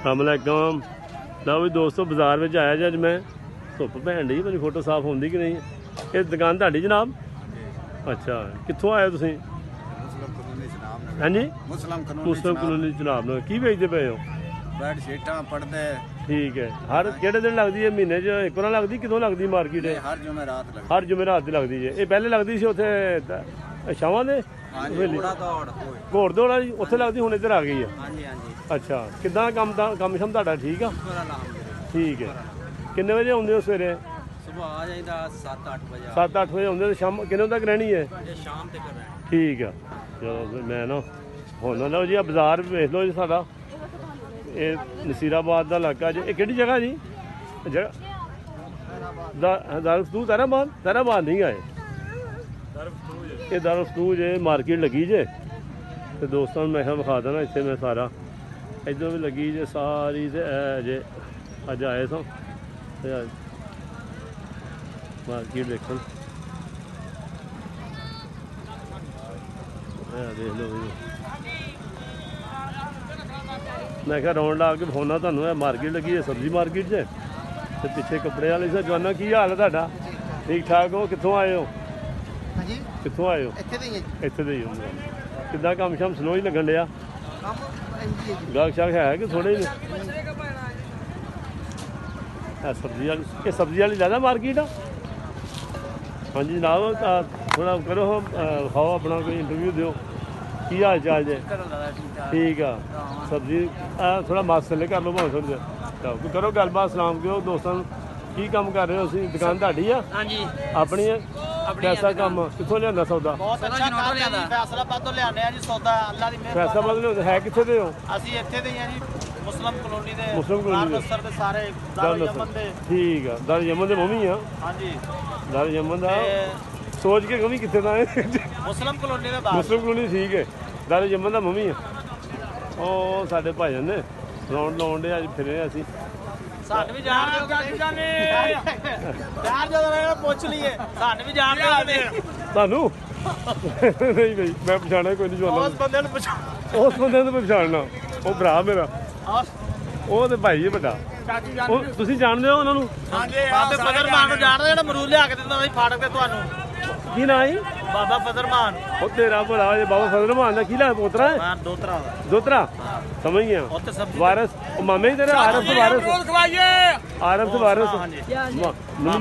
अस्सलामुअलैकुम। लो भी दोस्तों बाजार में आया जी अज मैं। धुप भैन डी मेरी फोटो साफ होंगी कि नहीं। ये दुकान तुहाडी जनाब? अच्छा कित्थों आए हो तुसीं? हाँ जी मुस्लिम कलोनी जनाब ने की बेचते पे हो? बैड शीटां पर्दे। ठीक है। हर किहड़े दिन लगदी है? महीने च एक बार लगदी? कितों लगदी मार्केट? हर जुमेरात लगदी। हर जुमेरात दी लगदी है। ये पहले लगदी सी उत्थे शावां दे घोड़ दौड़ वाली उत्थे लगदी, हुण इधर आ गई है। अच्छा किदां कम शम तुहाडा ठीक आ? ठीक है। किन्ने बजे आउंदे हो सवेरे? सुबह आ जाइदा 7-8 बजे। 7-8 बजे आउंदे ते शाम किन्ने तक रहनी है? शाम तक रहनी। ठीक है। चलो मैं ना हुण लो जी बाजार वेख लो जी साडा। ये नसीराबाद का इलाका जी। किहड़ी जगह जी? दारुल तैराबाद नहीं आए। ये दारुल जे मार्केट लगी जे तो दोस्तों मैं विखा देना। इतने मैं सारा इधर भी लगी जे सारी जे अज आए सो मार्केट देख देख लो। मैं क्या राउंड ला के फोना तुहानू मार्केट लगी है, सब्जी मार्केट जे ते पिछे कपड़े वाले से। जवाना की हाल है तुहाडा? ठीक ठाक हो? कित्थों आए हो? कित्थों आए हो? इत्थे दे ही हो। किद्दां कम शम स्लो ही लगन डिया? गाहक शाक है कि थोड़े ही ने? सब्जी वाली ये सब्जी वाली ज़्यादा मार्केट आ? हाँ जी जनाब थोड़ा करो खाओ अपना कोई इंटरव्यू दो। की हाल चाल जे? ठीक आ। सब्जी थोड़ा मास्क थल्ले कर लो भावें थोड़ी देर करो गलबात सलाम करो दोस्तों। की काम कर रहे हो? तुसीं दुकान तुहाडी आ? हां जी अपनी है। कैसा काम कित्थों लिआंदा सौदा? बहुत अच्छा काम है जी। फैसलाबाद तो लिआने आ जी सौदा अल्लाह दी मेहरबानी। फैसलाबाद लिआंदे है कित्थे दे हो? ਅਸੀਂ ਇੱਥੇ ਦੇ ਹੀ ਆ ਜੀ ਮੁਸਲਮ ਕਲੋਨੀ ਦੇ। मुस्लिम कलोनी दे ਦੇ ਸਾਰੇ ਦਾਰ ਯਮਨ ਦੇ। ठीक है। दर यमन दे मम्मी आ? ਹਾਂਜੀ दर यमन दा सोच के कमी कित्थे दा है? ਮੁਸਲਮ ਕਲੋਨੀ ਦੇ ਬਾਹਰ। मुस्लिम कलोनी ठीक है। दर यमन दा मम्मी आ। ਉਹ ਸਾਡੇ ਭਾਈਆਂ ਨੇ ਰਾਉਂਡ ਲਾਉਣ ਦੇ ਅੱਜ ਫਿਰੇ ਅਸੀਂ। ਸਾਨੂੰ ਵੀ ਜਾਣ ਦਿਓ ਕਿ ਜਾਣੇ ਯਾਰ ਜਦੋਂ ਪੁੱਛ ਲਈਏ ਸਾਨੂੰ ਵੀ ਜਾਣ ਦਿਓ। ਤੁਹਾਨੂੰ ਨਹੀਂ ਬਈ ਮੈਂ ਪਛਾਣਿਆ ਕੋਈ ਨਹੀਂ ਜਵਾਨਾ। ਉਸ ਬੰਦੇ ਨੂੰ ਪਛਾਣ ਉਸ ਬੰਦੇ ਨੂੰ ਪਛਾਣਨਾ ਉਹ ਭਰਾ ਮੇਰਾ। ਉਹ ਤੇ ਭਾਈ ਹੈ ਵੱਡਾ। ਉਹ ਤੁਸੀਂ ਜਾਣਦੇ ਹੋ ਉਹਨਾਂ ਨੂੰ? ਹਾਂਜੀ ਬਾਬੇ ਫਜ਼ਲਮਾਨ ਨੂੰ ਜਾਣਦੇ ਜਿਹੜਾ ਮਰੂਦ ਲਿਆ ਕੇ ਦਿੰਦਾ ਸੀ ਫਾੜਕ ਤੇ ਤੁਹਾਨੂੰ? ਕੀ ਨਾਂ ਹੈ? ਬਾਬਾ ਫਜ਼ਲਮਾਨ। ਉਹ ਤੇਰਾ ਭਰਾ ਜੇ ਬਾਬਾ ਫਜ਼ਲਮਾਨ ਦਾ ਕੀ ਲਾ ਪੋਤਰਾ ਹੈ? ਹਾਂ ਦੋਤਰਾ ਦੋਤਰਾ ਸਮਝ ਗਿਆ। ਉੱਥੇ ਸਬਜ਼ੀ ਵਾਰਿਸ ਉਹ ਮਾਮੇ ਹੀ ਤੇਰੇ ਆਰਫ ਵਾਰਿਸ। आरफ से वारिस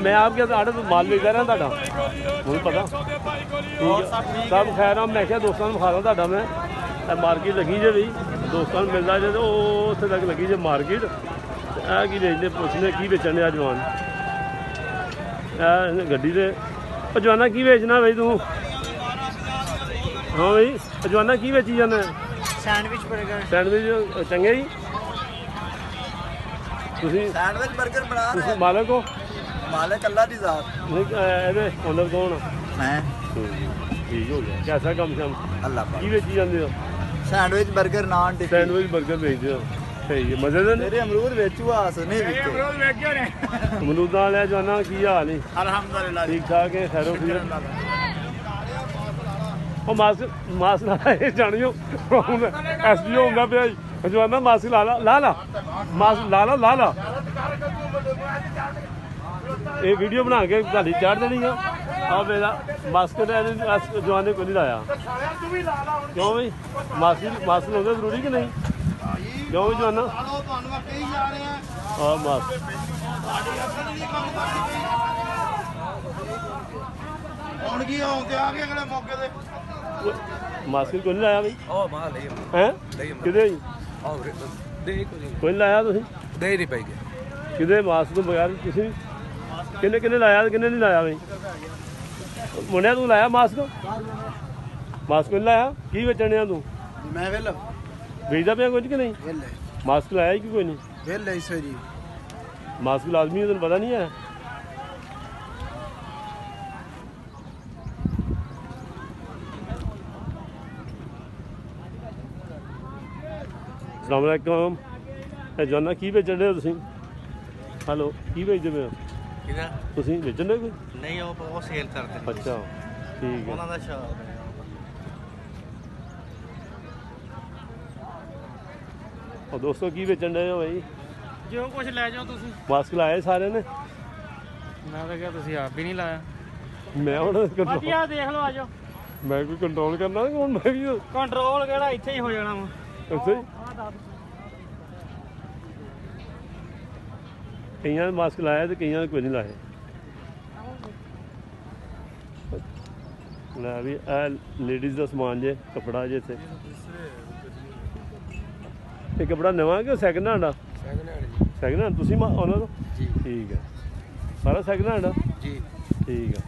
मैं आपके आर्डर माल भी कह रहा ਤੁਹਾਡਾ मुझे पता सब खैर मैं क्या दोस्तों ਨੂੰ ਵਿਖਾ ਦਾਂ मैं मार्केट लगी जे भी दोस्तों ਨੂੰ मिलता जे तो उत्थे तक लगी जे मार्केट। की बेचते पुछने की बेचने आ जवान गड्डी से। जवाना की बेचना बई तू? हाँ बई जवाना की बेची जाना? Sandwich burger. सैंडविच चंगे जी। सैंडविच बर्गर बना रहे हैं। मालिक हो? मालिक अल्लाह दी जात। नहीं ओनर कौन? मैं। ठीक हो गया। कैसा कम शम? अल्लाह की बेची जाते हो? सैंडविच बर्गर नान टिक्की। सैंडविच बर्गर बेचते हो? सही है। मजे दे मेरे अमरूद बेचू आस नहीं बिके। अमरूद बेच गए ने। अमरूदां वाले जवाना की हाल है? अल्हम्दुलिल्लाह ठीक ठाक है खैरो खैर। ਉਹ ਮਾਸਕ ਲਾ ਇਹ ਜਾਣਿਓ ਹੁਣ ਐਸਪੀਓ ਹੁੰਦਾ ਪਿਆ ਜੀ। ਜਵਾਨਾ ਮਾਸਕ ਲਾ ਮਾਸਕ ਲਾ ਇਹ ਵੀਡੀਓ ਬਣਾ ਕੇ ਤੁਹਾਡੀ ਚਾੜ ਦੇਣੀ ਆ। ਆ ਮੇਰਾ ਮਾਸਕ ਜਵਾਨੇ ਕੋਈ ਨਹੀਂ ਲਾਇਆ ਕਿਉਂ ਬਈ? ਮਾਸਕ ਲਾਉਂਦੇ ਜ਼ਰੂਰੀ ਕਿ ਨਹੀਂ? ਕਿਉਂ ਵੀ ਜਵਾਨਾ ਆ ਮਾਸਕ ਹੁਣ ਕੀ ਆਉਂਦੇ ਆ ਗਏ ਅਗਲੇ ਮੌਕੇ ਤੇ। ਮਾਸਕ ਕੋਈ ਨਹੀਂ ਲਾਇਆ ਬਈ? ਉਹ ਮਾਂ ਲਈ ਹੈ ਕਿਹਦੇ ਜੀ? ਆਹ ਦੇ ਕੋਈ ਨਹੀਂ ਲਾਇਆ ਤੁਸੀਂ? ਦੇ ਨਹੀਂ ਪਈਗੇ ਕਿਹਦੇ ਮਾਸਕ ਤੋਂ ਬਗੈਰ ਤੁਸੀਂ ਕਿੰਨੇ ਲਾਇਆ ਤੇ ਕਿੰਨੇ ਨਹੀਂ ਲਾਇਆ ਬਈ? ਮੁੰਡਿਆ ਤੂੰ ਲਾਇਆ ਮਾਸਕ? ਮਾਸਕ ਨਹੀਂ ਲਾਇਆ? ਕੀ ਵੇਚਣਿਆ ਤੂੰ? ਮੈਂ ਵੇਲ ਵੇਚਦਾ ਪਿਆ ਕੁਝ ਕਿ ਨਹੀਂ? ਵੇਲੇ ਮਾਸਕ ਲਾਇਆ ਹੀ ਕਿ ਕੋਈ ਨਹੀਂ? ਵੇਲੇ ਇਸੇ ਜੀ ਮਾਸਕ ਲਾਜ਼ਮੀ ਹੈ, ਤੈਨੂੰ ਪਤਾ ਨਹੀਂ ਹੈ? अस्सलामुअलैकुम। जवाना की बेचण डे हो तुसीं? हेलो की बेचदे पे हो? ਕਿਹਦਾ? तुसीं बेचण डे कोई? ਨਹੀਂ ਉਹ ਸੇਲ ਕਰਦੇ ਨੇ। अच्छा ठीक है। ਉਹਨਾਂ ਦਾ ਸ਼ੌਕ ਹੈ। और दोस्तों की बेचन डे हो भाई? जो कुछ ले जाओ तुसी। मास्क लाया सारे ने? मैं तो क्या तुसी आप भी नहीं लाया। मैं ਹੁਣ ਬਾਕੀ ਆ ਦੇਖ ਲਓ ਆਜੋ। ਮੈਂ ਕੋਈ ਕੰਟਰੋਲ ਕਰਨਾ ਹੁਣ ਮੈਂ ਵੀ ਕੰਟਰੋਲ ਕਿਹੜਾ ਇੱਥੇ ਹੀ ਹੋ ਜਾਣਾ ਵਾ। ਅੱਛਾ ਜੀ। ਕਈਆਂ ਨੇ ਮਾਸਕ ਲਾਇਆ ਤੇ ਕਈਆਂ ਨੇ ਕੋਈ ਨਹੀਂ ਲਾਇਆ। ਲੈ ਵੀ ਇਹ ਲੇਡੀਜ਼ ਦਾ ਸਮਾਨ ਜੇ ਕਪੜਾ ਜੇ ਇੱਥੇ। ਇਹ ਕਪੜਾ ਨਵਾਂ ਕਿ ਸੈਕਿੰਡ ਹੈਂਡ ਆ? ਸੈਕਿੰਡ ਹੈਂਡ ਜੀ। ਸੈਕਿੰਡ ਹੈਂਡ ਤੁਸੀਂ ਉਹਨਾਂ ਤੋਂ? ਜੀ ਠੀਕ ਹੈ। ਸਾਰਾ ਸੈਕਿੰਡ ਹੈਂਡ ਆ? ਜੀ ਠੀਕ ਆ।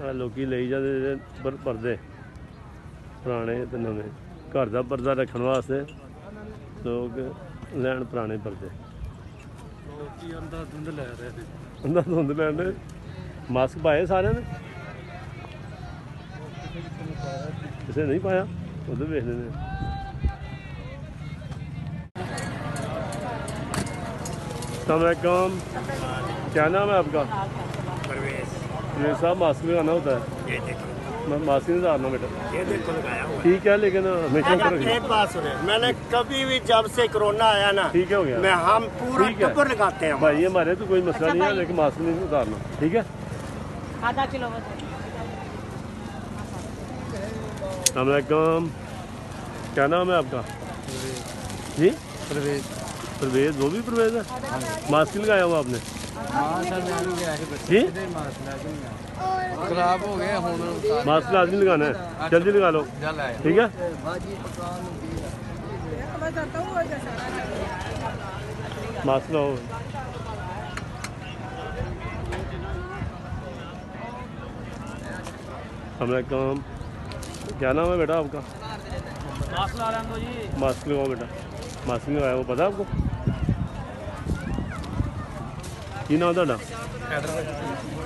ਆ ਲੋਕੀ ਲਈ ਜਾਂਦੇ ਪਰਦੇ ਪੁਰਾਣੇ ਤੇ ਨਵੇਂ। ਘਰ ਦਾ ਪਰਦਾ ਰੱਖਣ ਵਾਸਤੇ ਲੋਕ ਲੈਣ ਪੁਰਾਣੇ ਪਰਦੇ। ਲੋਕੀ ਅੰਦਰ ਧੁੰਦ ਲੈ ਰਹੇ ਨੇ। ਉਹਨਾਂ ਧੁੰਦ ਲੈਣ ਦੇ। ਮਾਸਕ ਪਾਏ ਸਾਰਿਆਂ ਨੇ? ਕਿਸੇ ਨਹੀਂ ਪਾਇਆ? ਉਧਰ ਵੇਖ ਲੈਂਦੇ। अस्सलामुअलैकुम, क्या नाम है आपका? परवेज साहब। मास्क लगाना होता है? ये देखो। मैं मास्क नहीं डालना बेटा। ये देखो लगाया हुआ। ठीक है लेकिन हमेशा ऊपर रखिए। एक बात सुने, मैंने कभी भी जब से कोरोना आया ना, ठीक है हो गया। मैं हम पूरा ठीक है। टब्बर लगाते हैं। भाई हमारे तो कोई मसला नहीं है लेकिन मास्क नहीं उतारना। ठीक है। आधा किलो बस। अस्सलामुअलैकुम, क्या नाम है आपका? जी परवेज। परवेज। वो भी परवेज है? मास्क लगाया हुआ आपने? जी खराब हो गए हुन। मास्क लाजमी लगाना है, जल्दी लगा लो। ठीक है। मास्क लगाओ। अस्सलामुअलैकुम, क्या नाम है बेटा आपका? मास्क ला लें दो जी। मास्क लगाओ बेटा। मास्क नहीं लगाया वो पता आपको? की नाम ਤੁਹਾਡਾ?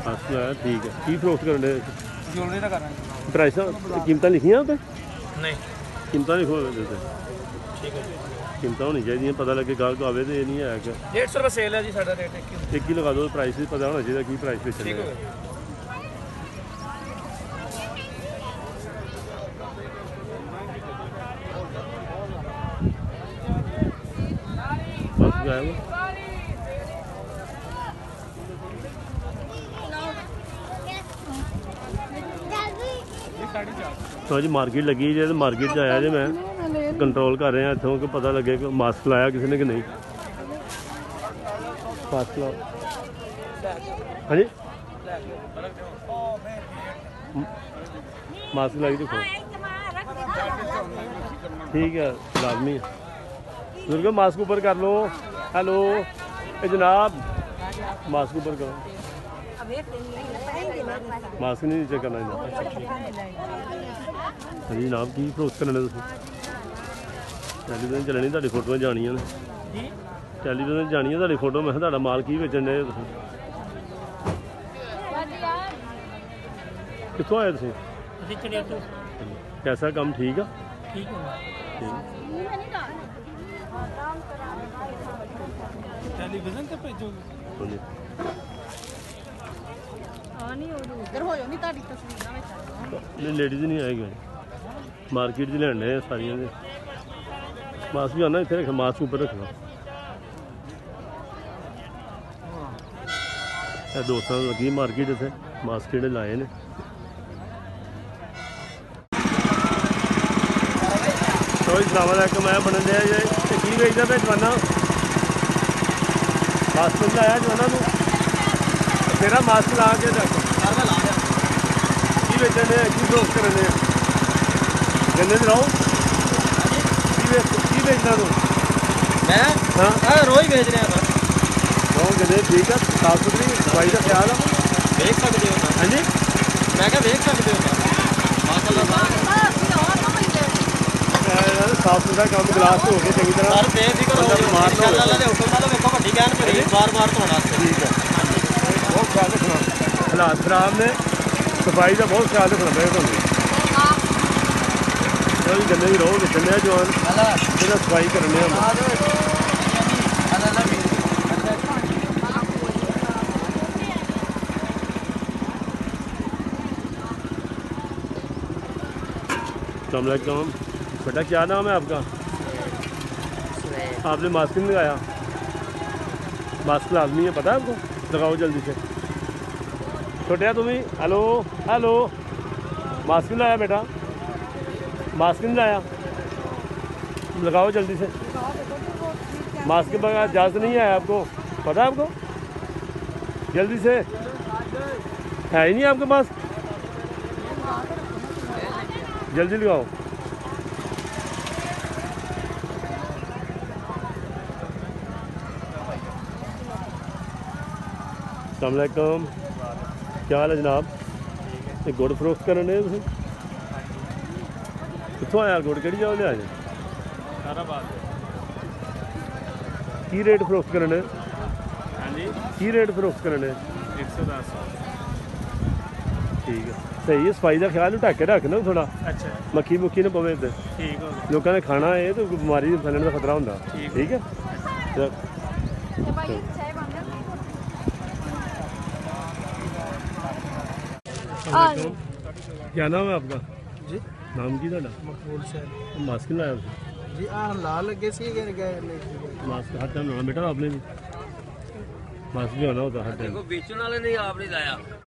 मास्क लगाया ठीक है। की फरोख्त कर रहे? ज्वेलरी का कर रहे हैं। प्राइस कीमत लिखियां पे? नहीं कीमत नहीं खोल देते। ठीक है। कीमत होनी चाहिए पता लगे गाहक आवे तो ये नहीं है कि 150 रुपए सेल है जी साडा रेट एक ही लगा दो। प्राइस भी पता होना चाहिए की प्राइस पे ठीक चलेगा। है। मास्क लगाया हुआ। तो जी मार्केट लगी है तो मार्केट आया जो मैं कंट्रोल कर रहा इतों कि पता लगे कि मास्क लाया किसी ने कि नहीं। मास्क लाओ। हाँ जी मास्क लाई देखो। ठीक है लाजमी है। दुर्गा मास्क ऊपर कर लो। हेलो जनाब मास्क ऊपर करो। मास्क नहीं नीचे करना हाँ जी जनाब की भरोस करने टैलीविजन चलनी ਤੁਹਾਡੀ फोटो जानियां ने। टैलीविजन जानियां ਤੁਹਾਡੀ फोटो। मैं ਤੁਹਾਡਾ माल की बेचन दे कितों आए तुम? कैसा काम ठीक है? ठीक टेलीविजन पे भेजोगे? इधर हो जानी ताड़ी तस्वीरां विच। नहीं लेडीज नहीं आएगी मार्केट च लेने सारिया ने। मास्क भी आना इतने रखना। मास्क ऊपर रखना। दोस्तों लगी मार्केट इतने मास्क जोड़े लाए ने। तो अस्सलामुअलैकुम मैं बनन दिया जे की बेचदा पे जवाना मास्क लाया जवाना तेरा मास्क ला के रख की बेचन दे की दोस्त करने गन्ने रहो की बेचना तू? मैं हाँ रोज भेज रहे हैं बहुत गन्ने ठीक है साफ सुथरी सफाई का ख्याल है। देख सकते हो। हाँ जी मैं क्या देख सकते हो माशाल्लाह साफ सुथरा काम गिलास धो के चंगी तरह। सर बेफिक्र हो जाओ इंशाअल्लाह अल्लाह दे हुक्म नाल देखो ਵੱਡੀ ਕਹਿਣ ਕਰੀ ਬਾਰ-ਬਾਰ ਧੋਣਾ ठीक है बहुत ख्याल रखना। हालात खराब ने सफाई का बहुत ख्याल रखना पड़ेगा तुम। गन्ने भी रहो बेचने जवान जो सफाई करने अस्सलाम वालेकुम। बेटा क्या नाम है आपका? आपने मास्क नहीं लगाया। मास्क लाजमी है, पता है आपको? लगाओ जल्दी से। छोटिया तुम्हें हेलो हेलो, मास्क नहीं लाया बेटा, मास्क नहीं लाया, लगाओ जल्दी से। मास्क के बगैर इजाज़त नहीं है आपको, पता है आपको? जल्दी से, है ही नहीं आपके पास, जल्दी लगाओ। अस्सलाम वालेकुम, क्या हाल है जनाब? ये गुड़ फरोख्त कर रहे हो? कितों आया गुड़, कि जगह लिया? की रेट फरोख्त करने? हाँ जी, की रेट फरोख्त करने? 110। ठीक है, सही है। सफाई का ख्याल ढक के रख ना थोड़ा, अच्छा मक्खी मुक्खी ना पवे ते। ठीक हो गया। लोगों ने खाना है तो बीमारी फैलने का खतरा होता। ठीक है, चल। ਤੇ ਭਾਈ ਚਾਹ ਬਣ ਗਿਆ क्या नाम है आपका? जी नाम की ਤੁਹਾਡਾ? मकबूल सर मास्क नहीं लाया आपने? जी ला लगे सी गए मास्क हर टाइम लाना बेटा, आपने भी मास्क भी होना होता हर टाइम। बेचने वाले नहीं, आप नहीं लाया।